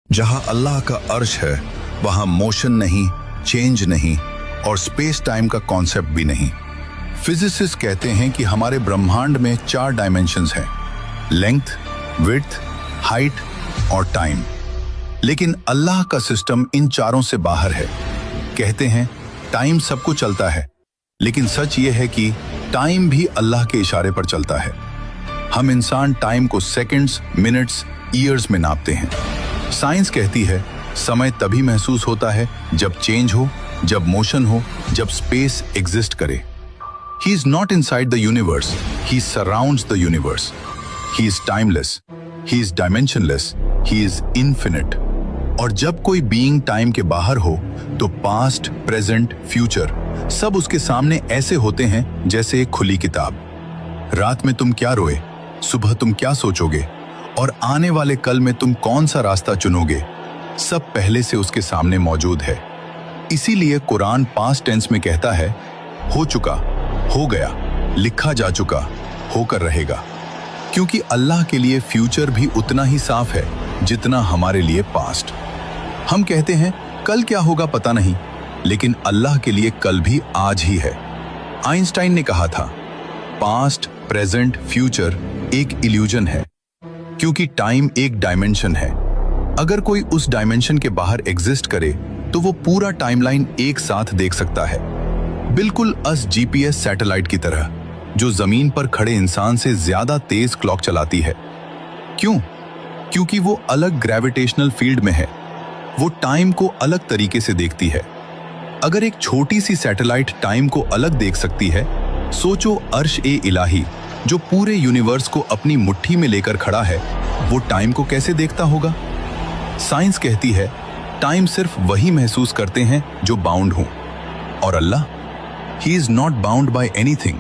जहां अल्लाह का अर्श है वहां मोशन नहीं, चेंज नहीं और स्पेस टाइम का कॉन्सेप्ट भी नहीं। फिजिसिस्ट कहते हैं कि हमारे ब्रह्मांड में 4 डायमेंशंस हैं, लेंथ, विड्थ, हाइट और टाइम। लेकिन अल्लाह का सिस्टम इन चारों से बाहर है। कहते हैं टाइम सबको चलता है, लेकिन सच ये है कि टाइम भी अल्लाह के इशारे पर चलता है। हम इंसान टाइम को सेकंड्स, मिनट्स, ईयर्स में नापते हैं। साइंस कहती है समय तभी महसूस होता है जब चेंज हो, जब मोशन हो, जब स्पेस एग्जिस्ट करे। He is not inside the universe, he surrounds the universe. He is timeless, he is dimensionless, he is infinite. और जब कोई बीइंग टाइम के बाहर हो तो पास्ट, प्रेजेंट, फ्यूचर सब उसके सामने ऐसे होते हैं जैसे एक खुली किताब। रात में तुम क्या रोए, सुबह तुम क्या सोचोगे और आने वाले कल में तुम कौन सा रास्ता चुनोगे, सब पहले से उसके सामने मौजूद है। इसीलिए कुरान पास्ट टेंस में कहता है हो चुका, हो गया, लिखा जा चुका, होकर रहेगा। क्योंकि अल्लाह के लिए फ्यूचर भी उतना ही साफ है जितना हमारे लिए पास्ट। हम कहते हैं कल क्या होगा पता नहीं, लेकिन अल्लाह के लिए कल भी आज ही है। आइंस्टाइन ने कहा था पास्ट, प्रेजेंट, फ्यूचर एक इल्यूजन है, क्योंकि टाइम एक डायमेंशन है। अगर कोई उस डायमेंशन के बाहर एग्जिस्ट करे तो वो पूरा टाइमलाइन एक साथ देख सकता है, बिल्कुल अस जीपीएस सैटेलाइट की तरह, जो जमीन पर खड़े इंसान से ज्यादा तेज क्लॉक चलाती है। क्यों? क्योंकि वो अलग ग्रेविटेशनल फील्ड में है, वो टाइम को अलग तरीके से देखती है। अगर एक छोटी सी सैटेलाइट टाइम को अलग देख सकती है, सोचो अर्श ए इलाही जो पूरे यूनिवर्स को अपनी मुट्ठी में लेकर खड़ा है, वो टाइम को कैसे देखता होगा? साइंस कहती है टाइम सिर्फ वही महसूस करते हैं जो बाउंड हों, और Allah, he is not bound by anything.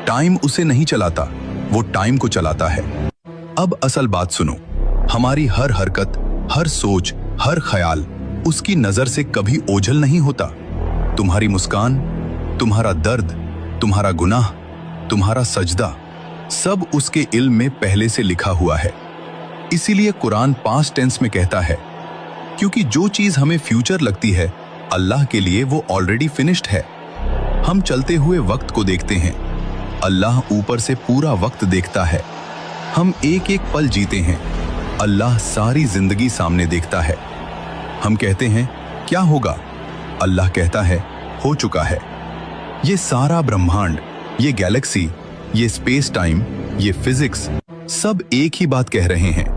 Time उसे नहीं चलाता, वो टाइम को चलाता है। अब असल बात सुनो, हमारी हर हरकत, हर सोच, हर ख्याल उसकी नजर से कभी ओझल नहीं होता। तुम्हारी मुस्कान, तुम्हारा दर्द, तुम्हारा गुनाह, तुम्हारा सजदा, सब उसके इल्म में पहले से लिखा हुआ है। इसीलिए कुरान पास्ट टेंस में कहता है, क्योंकि जो चीज हमें फ्यूचर लगती है अल्लाह के लिए वो ऑलरेडी फिनिश्ड है। हम चलते हुए वक्त को देखते हैं, अल्लाह ऊपर से पूरा वक्त देखता है। हम एक एक पल जीते हैं, अल्लाह सारी जिंदगी सामने देखता है। हम कहते हैं क्या होगा, अल्लाह कहता है हो चुका है। ये सारा ब्रह्मांड, ये गैलेक्सी, ये स्पेस टाइम, ये फिजिक्स सब एक ही बात कह रहे हैं।